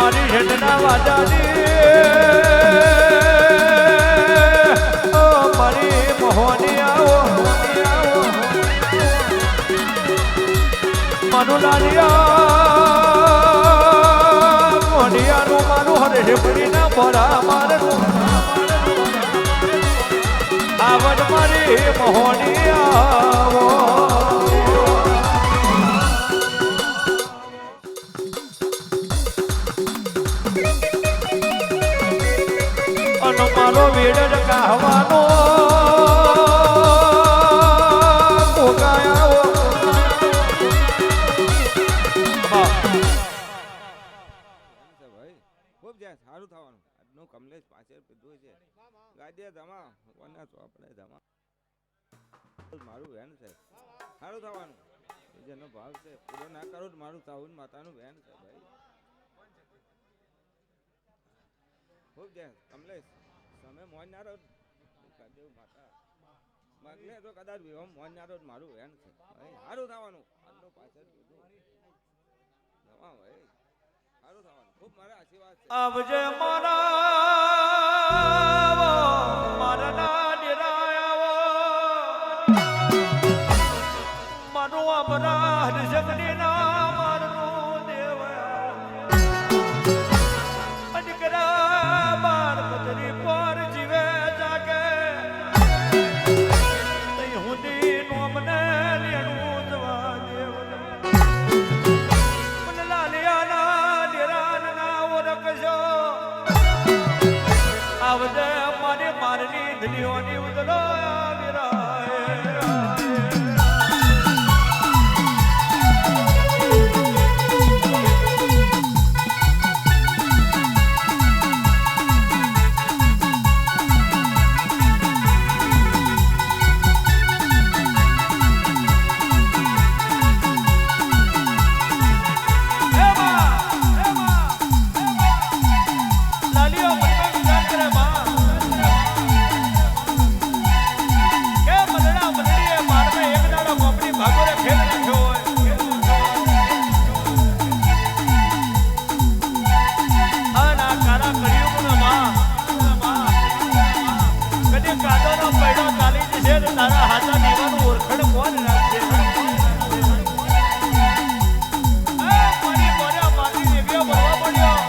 મારી હેઠના વાદાની મારી મોહની આવો મનુલાલિયા મોઢિયાનું મારું હરે પડીના ભરા મારું આવડ મારી મોહની આવો મારો વેડ કહેવાનો ભોગાયો ભાઈ ખૂબ જાય સારું થવાનું આજનું કમલેશ પાછળ પીધું છે ગાડીએ ધમા કોના ચોપડે ધમા મારું વેન છે સારું થવાનું જેનો ભાવ છે પૂરો ના કરો મારું તાવું માતાનું વેન છે ભાઈ ખૂબ જાય કમલેશ તમે મોન ના રહો દેવ માતા મગને તો કદાચ વિહમ મોન ના રહો મારું વેન છે ભાઈ સારું થવાનું આજનું પાછળ પીધું ધમા ભાઈ સારું થવાનું ખૂબ મારા આશીર્વાદ છે આવજે મારા મારા ડેરાયાવો મારો અમરા જગની ના મારનો દેવયા અજકરા બાર પતરી પર જીવે જાગે તઈ હુંદી નો મને લેણું જવા દેવ મને લાલિયાના ડેરાન ના ઓરખજો આવજે મારી મારની ધલીઓની ઉદલો વિરાય તારા હાથા દેવાનું ઓળખણ કોણ રાખશે મારી મોર્યા મારી દેવીઓ ભરવા પડ્યો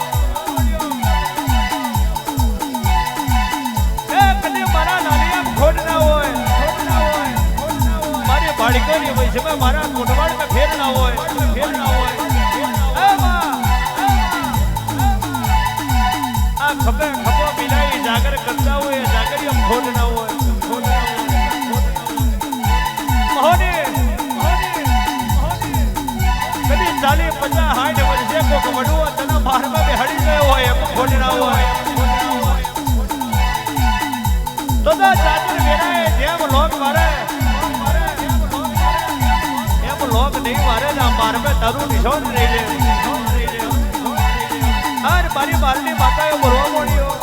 કદી મારા નાલિયા ખોટ ના હોય મારી બાળકોની વૈશ્વમાં મારા કોટવાડમાં ફેર ના હોય આ ખભે ખભો મિલાઈ જાગર કરતા હોય જાગરી એમ ખોટ ના હોય કદી 40-50-60 વર્ષે કોક વડુઓ તને બહારમાં બેહાડી ગયો હોય એમ ખોટ ના હોય તો ચાદર વેરાય જેમ લોક મારે એમ લોક નહીં મારે ને બારમાં તારું નિશાન રહી લે હાર મારી બારની માતાએ બોલવા મળ્યો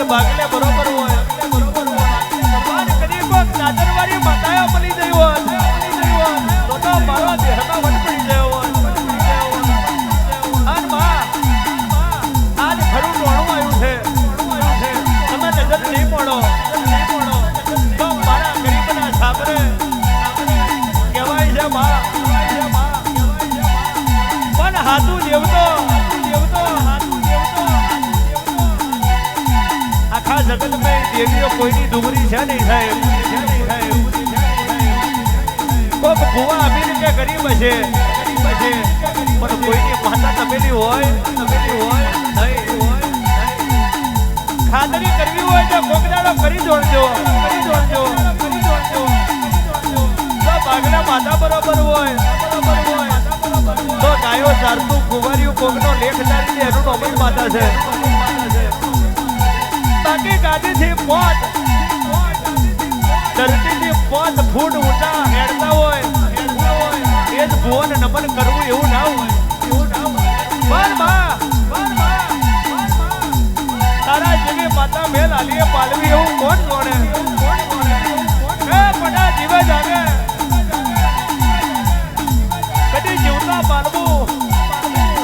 ભાગલે બરોબર હોય પણ કદી કોક નાદરવાળી માતાએ મળી ગઈ હોત તો મારો દેહમાં વટ પડી ગયો હોત અને માં આજ ખરું ટોણું આવ્યું છે તમે નજર નહીં પડો તો મારા ગરીબના છાપરે કહેવાય છે માં પણ હાથું દેવતો આખા જગતમાં દેવીઓ કોઈની ડુંગરી છે નહીં સાહેબ કોક ભુવા અમીર કે ગરીબ હશે પણ કોઈની માતા તમેલી હોય નહીં ખાતરી કરવી હોય તો કોકડાળો કરી જોડજો તો બાગડા માતા બરોબર હોય તો ગાયો ચારતું કુંવારિયું કોકનો લેખ ચાલી એનું નોમની માતા છે બાકી ગાદીથી પોત ધરતીથી 5 ફૂટ ઊંચા હેડતા હોય એ જ ભુવન નમન કરવું એવું ના હોય પણ માં તારા જેવી માતા મેલ આલીએ પાલવી એવું કોણ જોડે એ પડા જીવે જાગે કદી જીવતા પાલવું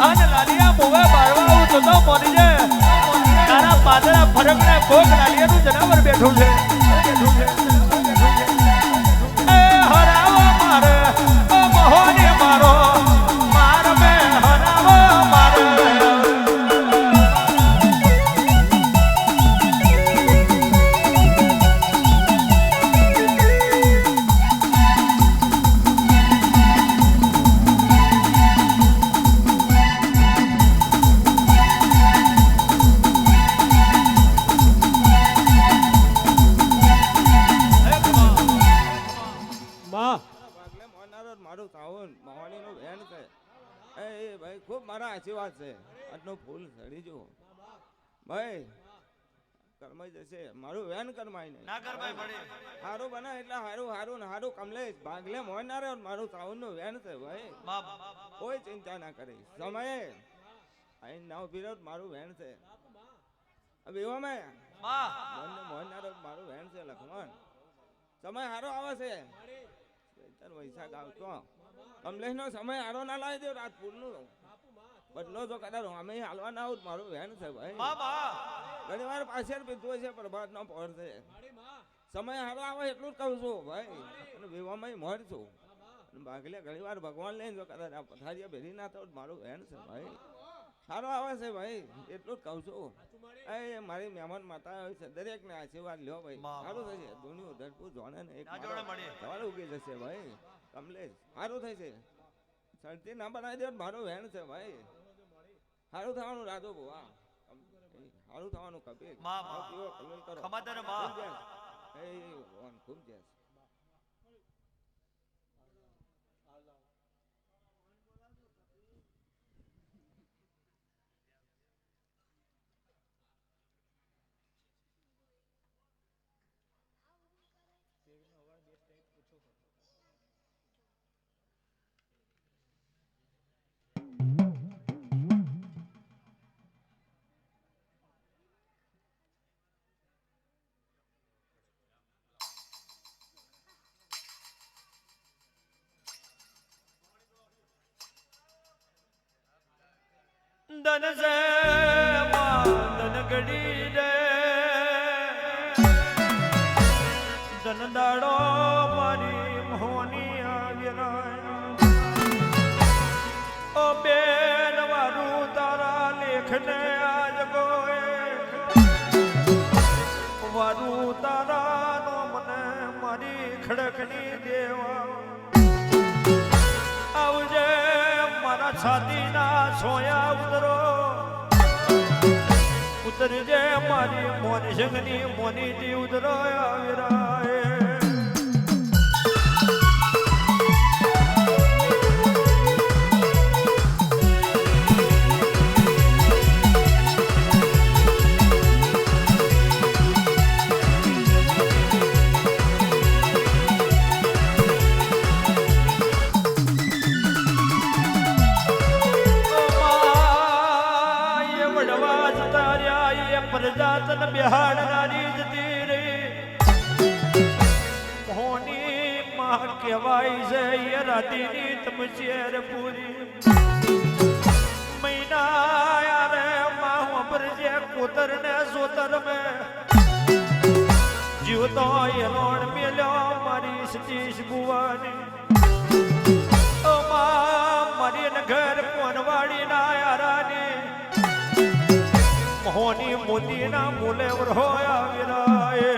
અને લાલિયા મોવે બાળવા આવું તો મોરી છે તારા પાદરા ફરકને કોક લાલિયાનું જનાવર બેઠું છે એ હરાવો મારે ઓ મોહની મારો માર મે હરાવો મારે મારું સાવન મહાણીનો વેણ છે એ ભાઈ ખૂબ મારા આશીર્વાદ છે આજનો ફૂલ સડી જો ભાઈ કરમાઈ જશે મારું વેણ કરમાઈ નહીં ના કરમાઈ પડે હારું બને એટલે હારું ને હારું કમલેશ ભાગલે મોહનારે મારું સાવન નું વેણ છે ભાઈ કોઈ ચિંતા ના કરી સમયે અહીં નાવ વિરોધ મારું વેણ છે હવે એવા મેં મોહનારે મારું વેણ છે લખમણ સમય હારો આવે છે વૈશાખ આવતો કમલેશ નો સમય હારો ના લાવી દો રાજપુર નું બદલો તો કદાચ અમે હાલવા ના આવું મારું વેણ છે ભાઈ ઘણી વાર પાછળ પીધું છે પ્રભાત નો પહોર છે સમય હારો આવે એટલું જ કહું છું ભાઈ અને વિવાહમાં મોર છું ભાગલે ઘણી વાર ભગવાન લઈને જો કદાચ આ પથારીએ ભેરી ના થયું મારું વેણ છે ભાઈ સારો આવે છે ભાઈ એટલું જ કહું છું એ મારી મહેમાન માતા હોય છે દરેક ને આશીર્વાદ લ્યો ભાઈ સારું થશે દુનિયા ધરપુર જોણે ને એક સવાલ ઉગી જશે ભાઈ કમલેશ સારું થશે શરતી ના બનાવી દે મારું વેણ છે ભાઈ સારું થવાનું રાધો ભુવા સારું થવાનું કપિલ ખૂબ જય ધન સે ધન ગડી રે ધન દાડો મારી મોહની આગેરાય ઓ બેન વારું તારા લેખને આજ ગોએ વારું તારા નો મને મારી ખડકની દેવા આવજે મારા છાતીના છોયા ઉતરજે મારી મોની સંગની મોની જી ઉતરો આવીરાય જાતન બિહાડનારી જતી રે મોહની માં કહેવાય છે એ રાતીની તમચેર પૂરી મહિના યારે માં વાપરજે કોતર ને સોતર મે જીવતો એલોણ મેલ્યો મારી સતીશ બુવાની મારી નગર કોનવાડી ના યારાની મોહની મોતી ના મૂલે વરોયા વિરાય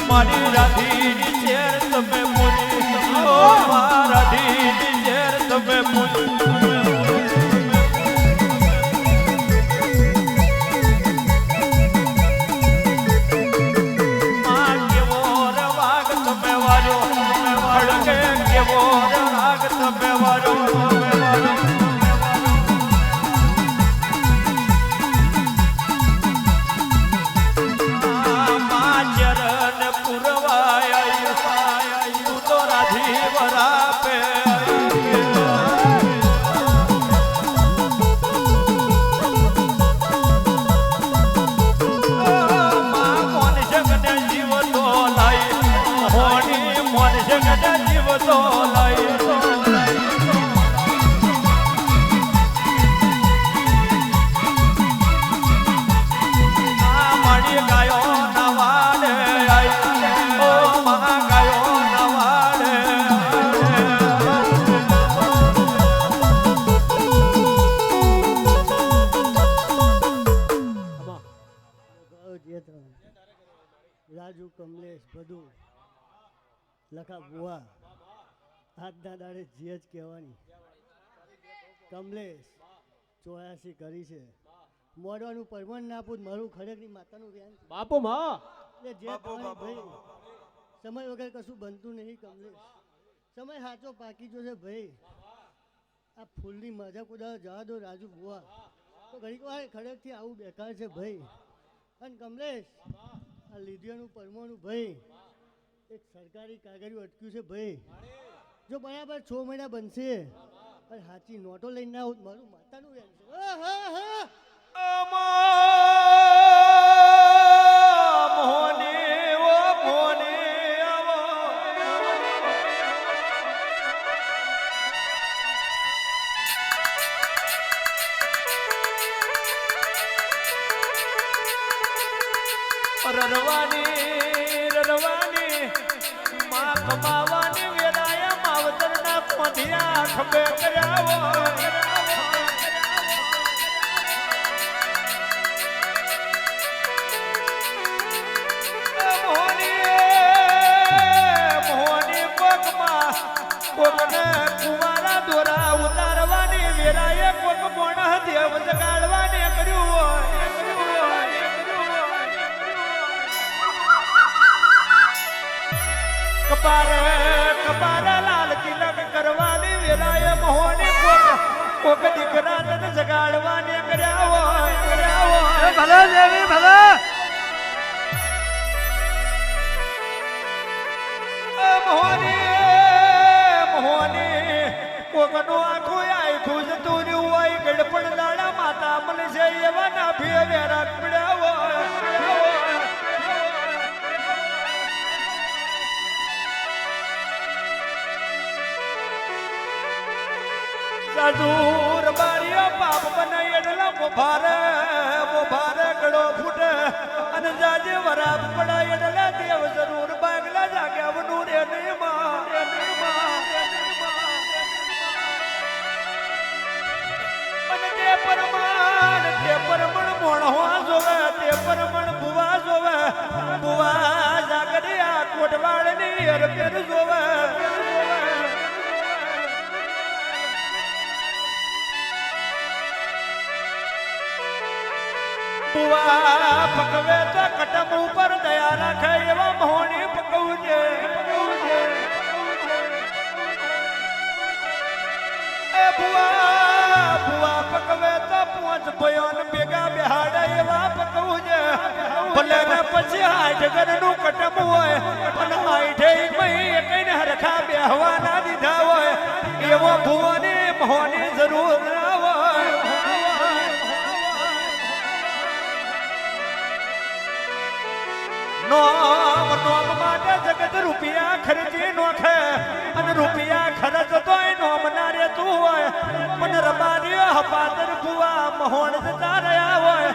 મારી રાધીની ચેર તમે પૂરી ઓ મારા રાધીની ચેર તમે પૂરી માં કેવો રાગ તમે વાજો હળકે કેવો રાગ તમે વાજો રાજુ કમલેશ બધું લખા બુઆ આજના દાડે જીએચ કહેવાની કમલેશ 84 કરી છે મોડવાનું પરમણ ના પૂત મારું ખરેખરી માતાનું ધ્યાન બાપુ માં એટલે જે ભાઈ સમય વગર કશું બનતું નહીં કમલેશ સમય સાચો પાકી જશે ભાઈ આ ફૂલની મજા કુદા જવા દો રાજુ બુઆ તો ઘડીક વાર ખરેખથી આવું બેકાર છે ભાઈ અને કમલેશ આ લીધિયાનું પરમોનું ભાઈ એક સરકારી કાગળિયું અટક્યું છે ભાઈ. જો બરાબર 6 મહિના બનશે અને હાચી નોટો લઈને ના આવું તો મારું માતાનું વેન છે. મોહની ઓ મોહની આવો રરવાની માં કમાવાની વેરાયા માવતરના પોંધિયા ખભે કર્યા હોય. મોહની કોકમાં કોકને કુવારા દોરા ઉતારવાની વેરાએ કોક મોણ દેવ જગાડવાને કર્યું હોય. કપારે લાલ તિલક કરવાની વેરાએ મોહની કોક દીકરા તને જગાડવાને કર્યા હોય. ભલે દેવી ભલે. મોહની કોકનો આખો આખું જતું રહ્યું હોય ગડપણ દાડા માતા મળશે એવા ના ભે વેરા પડ્યા હોય. સાધુર બારીઓ પાપ બનાય એટલે મોભારે ગળો ફૂટે અને જાજે વરાપ પડાય એટલે દેવ જરૂર બાગલા જાગ્યા વનું રે અને તે પરમણ મોણવા જોવે તે પરમણ ભુવા જોવે ભુવા જાગરિયા કોટવાડની અરપેર જોવે. ભુવા પકવે તો કટમ ઉપર દયા રાખે એવા મોહની પકવજે. એ ભુવા પકવે તો પોંચ ભયોન ભેગા બેહાડે એવા પકવજે. ભલે ને પછી 8 ઘરનું કટમ હોય અને 8 મહી કઈને હરખા બેહવા ના દીધા હોય એવો ભુવાની મોહની જરૂર ના હોય. નોમ માટે જગત રૂપિયા ખર્ચી નોખે અને રૂપિયા ખર્ચ તોય નોમ ના રહેતું હોય પણ રબારીઓ હપાતર ભુવા મહોણ જતા રહ્યા હોય.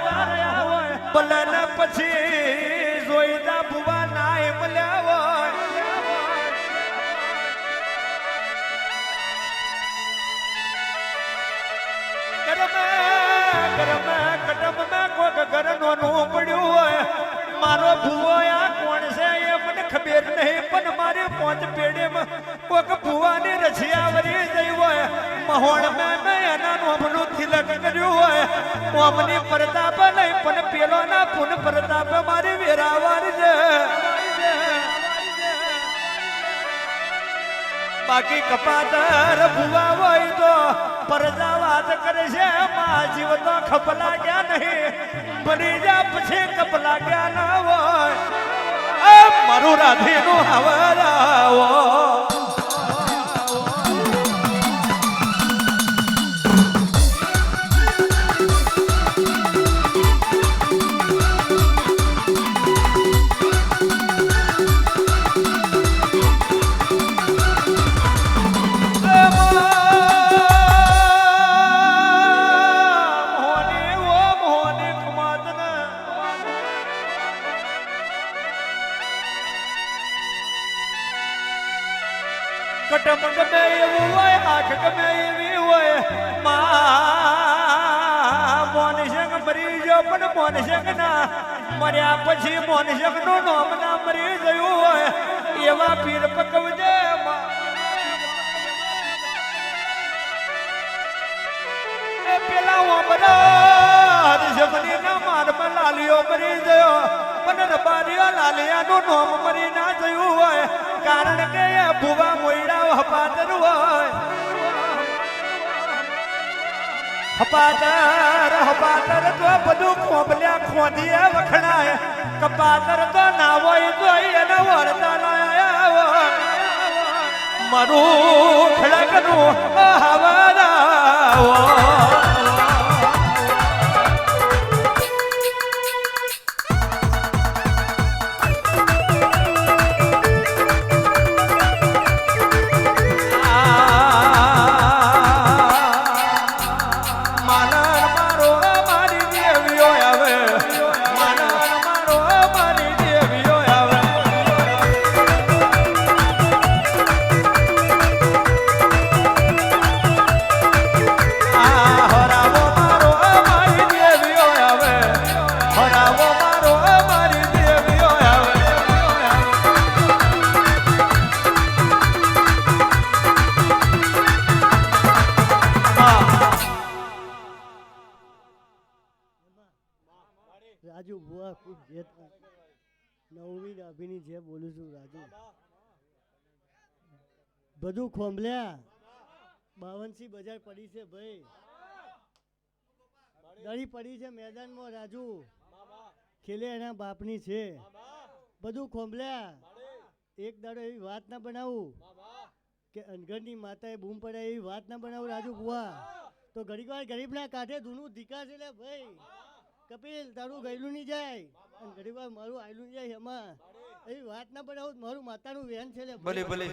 ભલે ને પછી જોઈતા ભુવા નાય મળ્યા હોય. ગરમે કટમ મેં કોક ઘર નોનું પડ્યું હોય. મારો ભુવો આ કોણ છે એ મને ખબર નહીં પણ મારી 5 પેઢીમાં કોક ભુવાની રછિયા વરી જઈ હોય. મહોણ મેં એના નોમનું તિલક કર્યું હોય. ઓમની પ્રતાપ નહીં પણ પેલો ના પુન પ્રતાપ મારી વેરાવાર છે. બાકી કપાતર ભુવા હોય તો પરજા વાત કરે છે. માં જીવ તો ખપ લાગ્યા નહીં બની જા પછી કપ લાગ્યા ના હોય. મારું રાધીનું હવરાવો કટમ ગમે એવું હોય આંખ ગમે એવી હોય. મોનશંગ મરી ગયો પણ મોનશંગ ના મર્યા પછી મોનશંગ નું નામ ના મરી ગયું હોય એવા પીર પકવજે. પેલા ઓમરા હરિશમની ના મારમાં લાલીઓ મરી ગયો પણ રબારીઓ લાલિયાનું નામ મરી ના થયું હોય કારણ કે ભુવા મોયડા હપાતર હોય. હપાતર તો બધું ખોબલ્યા ખોદીએ વખણાય કપાતર તો ના હોય તો એને વરદાન આયા મારું ખડકનું હવાદાઓ રાજુ બુઆ ખૂબ જે નવમી નાભીની જે બોલું છું રાજુ બધું ખોંભલ્યા 52 બજાર પડી છે ભાઈ દળી પડી છે મેદાનમાં રાજુ ખેલે એના બાપની છે બધું ખોંભલ્યા એક દાડો એવી વાત ના બનાવું કે અનગઢની માતાએ બૂમ પડે એવી વાત ના બનાવું રાજુ બુઆ તો ઘડીક વાર ગરીબના કાંઠે ધૂનું ધીકાશે લે ભાઈ કપિલ તારું ગયેલું નહીં જાય અને ઘણી વાર મારું આયલું જાય એમાં એવી વાત ના બનાવું મારું માતાનું વેન છે લે ભલે ભલે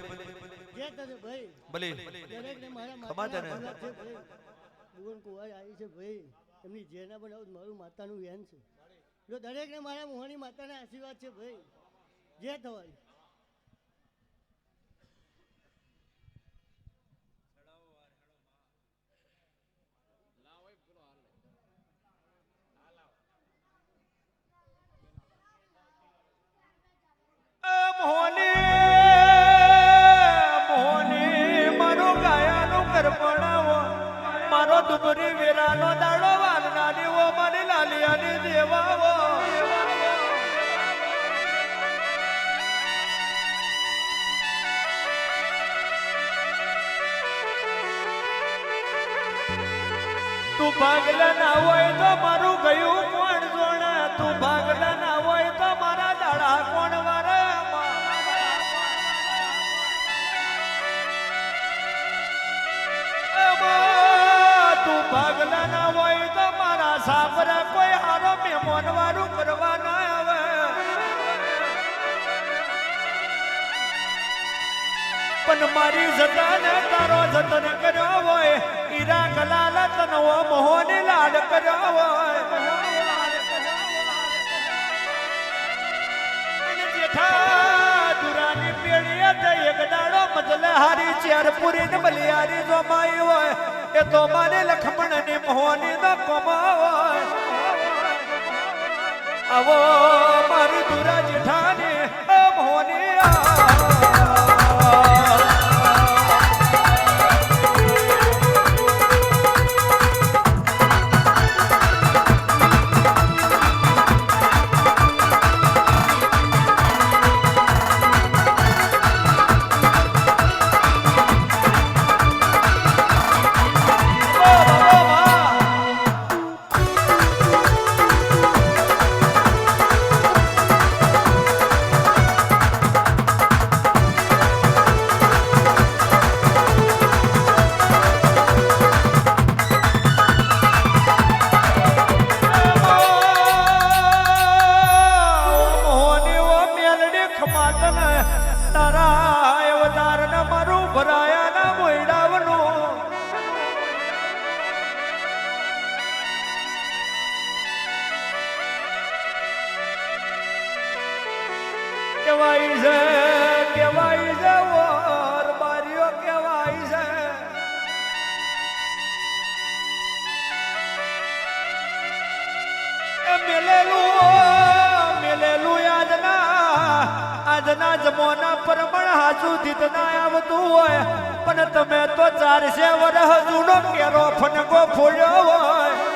જે તને ભાઈ ભલે દરેકને મારા માતાના આશીર્વાદ છે ભાઈ ભુવન કુંવર આવી છે ભાઈ એમની જે ના બનાવું મારું માતાનું વેન છે જો દરેકને મારા મોહની માતાના આશીર્વાદ છે ભાઈ જે થવાય મારો દુબરી વેરાનો દાડો વાલનાની ઓ મારી લાલિયાની દેવાવો તું ભાગલા ના હોય તો મારું ગયું કોણ જોણે તું ભાગલા ના હોય તો મારા દાડા કોણ વારે ભાગલા ના હોય તો મારા સાપરા કોઈ હારો મહેમાન વાળું કરવા ના આવે પણ મારી જતાને તારો જતન કર્યો હોય ઈરા કલાલ તનવો મોહની લાડ કર્યો હોય જેઠા દુરાની પેઢીએ એક દાડો મજલે હારી ચેર પૂરી ને બલિયારી જોમાઈ હોય એ તો મારે લખમણ ની મોહની ન કમાવો આવો મારી દુરા જેઠાની મોહની કેવાય છે ઓર બારીઓ કેવાય છે મેલેલું આજના જમાના પ્રમાણ હાજુ દીત ના આવતું હોય પણ તમે તો 400 વર્ષ જૂનો કેરો ફનકો ફોડ્યો હોય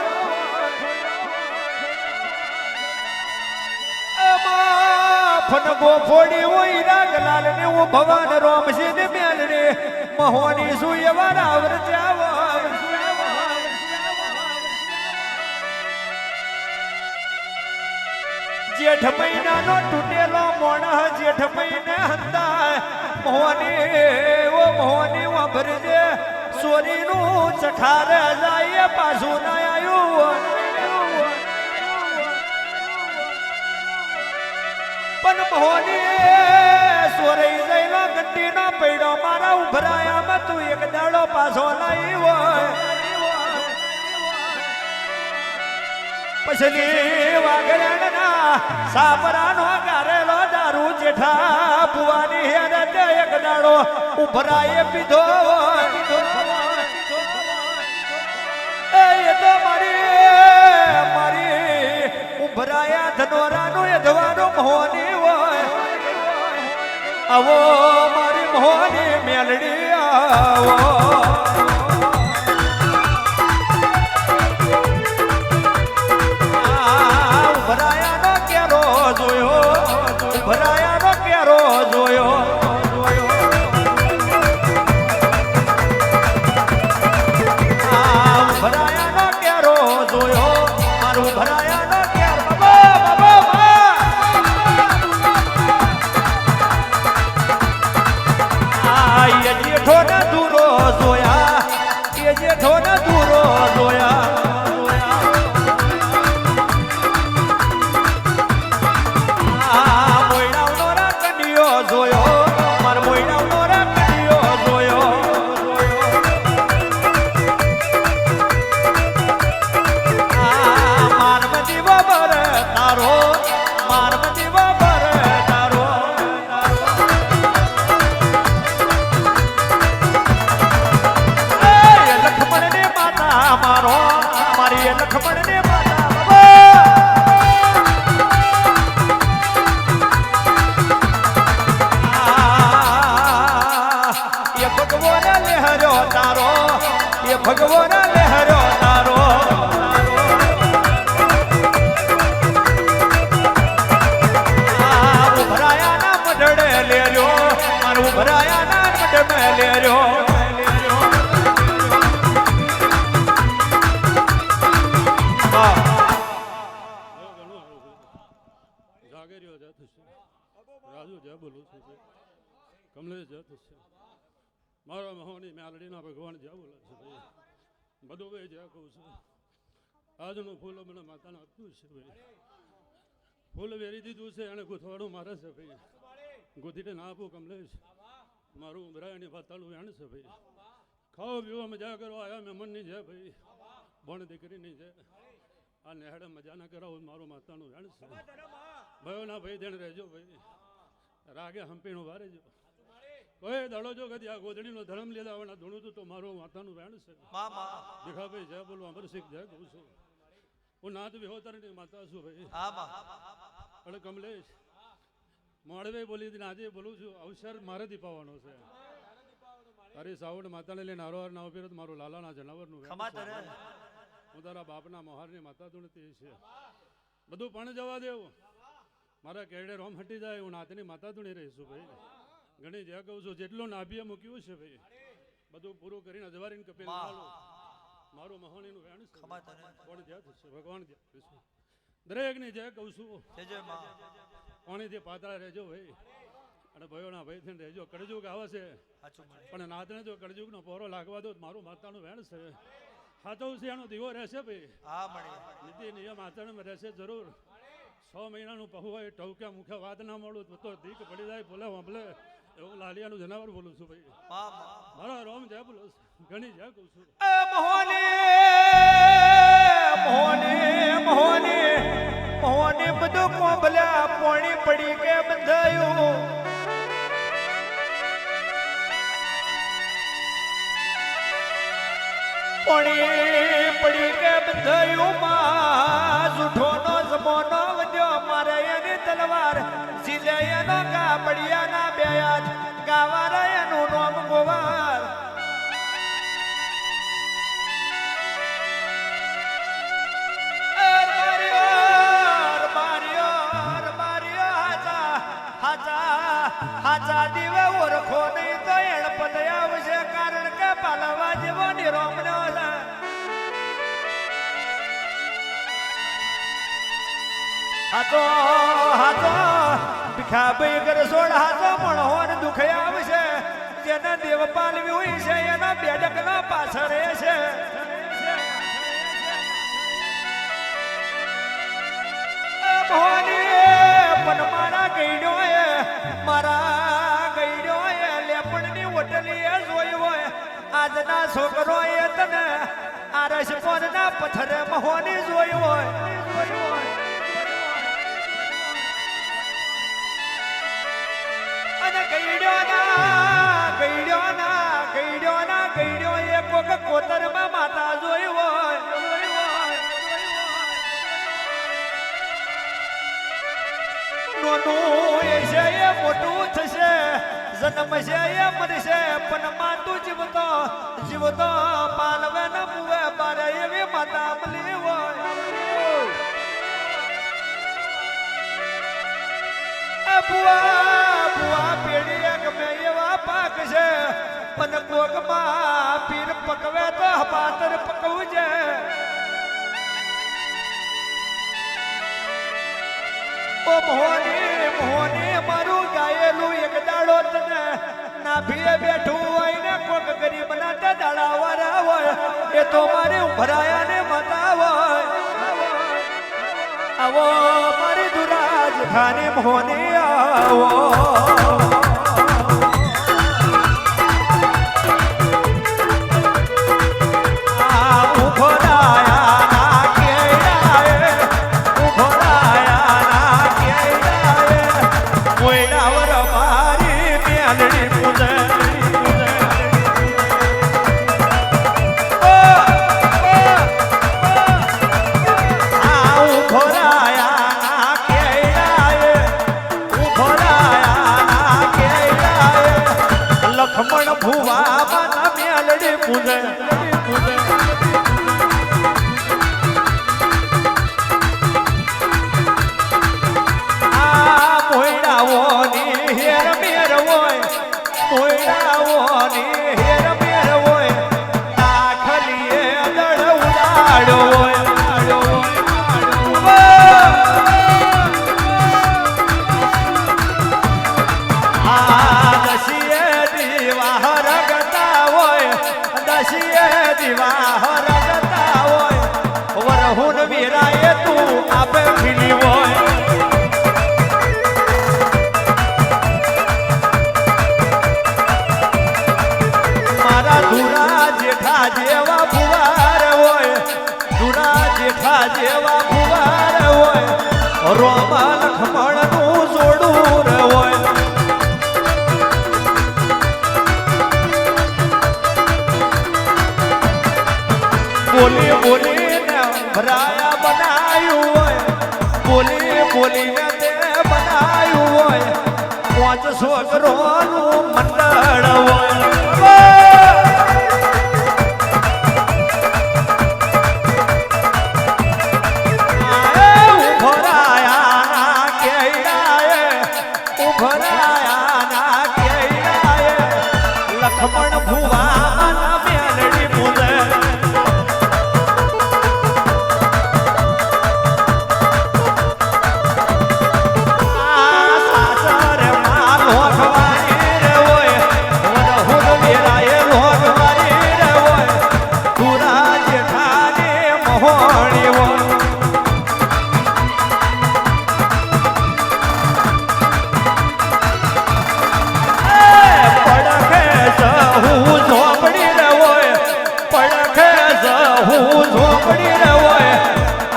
ફનકો ફોડી હોય રાગલાલ ને હું ભગવાન રોમસી ને મેલ ને મહોની શું એવા રાવર જેઠ મહિનાનો તૂટેલો મોણસ જેઠ મહિને હંતાય મોહની ઓ મોહની વાભરજે સોરીનું ચખારે જાય પાછું ના આવ્યું પણ મોહની સોરઈ જઈલો ગંડીનો પૈડો મારા ઉભરાયામાં તું એક દાડો પાછો લાવી હોય પછલી વાગડના સાપરાનો ગારેલો દારૂ જેઠા ભુવાની હેરતે એક દાડો ઉભરાએ પીધો એ તો મારી ઉભરાયા ધનોરાનું એ ધવાનું મોહની હોય આવો મારી મોહની મેલડી આવો ભરાયાનો કેરો જોયો ભરાયાનો કેરો જોયો ભરાયાનો કેરો જોયો મારું ભરાયાનો કેરો બાબા એ જેઠો ને દૂરો જોયા એ જેઠો ને દૂરો જોયા જોયો માર મોઈના મોરા કડિયો જોયો મારમતી બાબર તારો મારમતી બાબર તારો એ લખમણ ને માતા મારો મારી લખમણ ને માતા તારો એ ભગવાન લહેરો તારો ઉભરાયાના મઢડે લેર્યો મારું ઉભરાયાના મઢડે લેર્યો રાજુ જય બોલું છું કમલેશ જય થશે મારા મહોની મેલડીના ભગવાન જ્યાં બોલે છે ભાઈ બધું ભાઈ જ્યાં કહું છું આજનું ફૂલ મને માતાને આપ્યું છે ભાઈ ફૂલ વેરી દીધું છે અને ગુથવાડું મારે છે ભાઈ ગુથીને ના આપું કમલેશ મારું ઉમરાયની વાતાનું વેણ છે ભાઈ ખાઓ પીવો મજા કરો આયા મહેમાનની છે ભાઈ ભણ દીકરીની છે આ નેહડે મજા ના કરાવું મારું માતાનું વેણ છે ભયો ના ભાઈ દેણ રહેજો ભાઈ રાગે હંપીનું વારે જો કોઈ દડો જો કદી આ ગોદડીનો ધર્મ લીધા આવવાના ધૂણું તો મારું માતાનું વેણ છે ભીખાભાઈ જય બોલું અમરસિંહ જય કહું છું હું નાથ વિહોતરની માતા છું ભાઈ અને કમલેશ મોડવે બોલી હતી આજે બોલું છું અવસર મારે દીપાવાનો છે અરે સાવડ માતાને લઈને હારોહાર ના ઉભી મારું લાલાના જનાવરનું હું તારા બાપના મોહારની માતા ધૂણતી છે બધું પણ જવા દેવું મારા કેડે રોમ હટી જાય હું નાતની માતા ધૂણી રહીશું ભાઈ ઘણી જ્યાં કહું છું જેટલું નાભીએ મૂક્યું છે ભાઈ બધું પૂરું કરીને અજવારીને કપેલ મારું મહોણીનું વેણ છે કોણ જ્યાં થશે ભગવાન જ્યાં દરેકની જ્યાં કહું છું કોણીથી પાતળા રહેજો ભાઈ અને ભયોના ભાઈ થઈને રહેજો કળજુગ આવે છે પણ નાતને જો કળજુગનો પોરો લાગવા દો મારું માતાનું વેણ છે હાથો છે એનો દીવો રહેશે ભાઈ નીતિ નિયમ આચરણ રહેશે જરૂર 6 મહિનાનું પહુ હોય ટવક્યા મુખે વાત ના મળું તો દીક પડી જાય બોલે વાંભલે એવું લાલિયાનું જનાવર બોલું છું ભાઈ મારા રોમ જય બોલો ઘણી જય કહું છું મોહની બધું કોંભલ્યા પોણી પડી કે બંધાયું પોણી પડી કે બંધાયું માં જૂઠોનો જમોનો વધ્યો મારે એની તલવાર ઝીલે એનો ગા પડિયાના બે હાથ ગાવારા એનું નામ ગોવાર હાચા દીવે ઓળખો નહીં તો એણ પદ આવશે કારણ કે પાલવા જેવો નિરોમણ્યો છે હાતો ભીખાભાઈ ઘર સોડ હાતો પણ હોન દુખ આવશે જેના દેવ પાલવી હોય છે એના બેડકના પાછળ છે પણ મારા ગઈડો એ લેપણની હોટલી એ જોઈ હોય આજના છોકરો એ તને આરસ પોરના પથ્થરે મહોની જોઈ હોય અને ગઈડો એ કોક કોતરમાં માતા જોઈ હોય નોનું એ છે એ મોટું થશે જન્મ છે એ મરશે પણ માતું જીવતો પાલવે ન મુવે બારે એવી માતા મળી હોય બુઆ પેઢી ગમે એવા પાક છે પણ કોકમાં પીર પકવે તો પાતર પકવું છે ઓ મોહની મારું ગાયેલું એક દાડો તને નાભીએ બેઠું હોય ને કોક ગરીબ ના દાડા વાળા હોય એ તો મારી ઉભરાયા ને માતા હોય આવો મારી દુરાજ ખાની મોહની આવો લખમણ ભુવા માના મેલડી પૂજે આ મોયડાઓની હેર મેર હોય મોયડાઓની હેર મેર હોય આખલીએ દળ ઉડાડો હોય વરહુન વીરાએ તું આપે ફીલી હોય મારા ધુરા જેઠા જેવા ભુવાર હોય ધુરા જેઠા જેવા ભુવાર હોય રોમા લખમણ નું જોડું હોય બોલી ભરાયા બનાયું હોય બોલીને તે બનાયું હોય 500 કરોડનું મંડળ હોય લખમણ ભુવા ના મેલડી પૂજે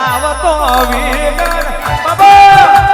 આવતો વીર બાબા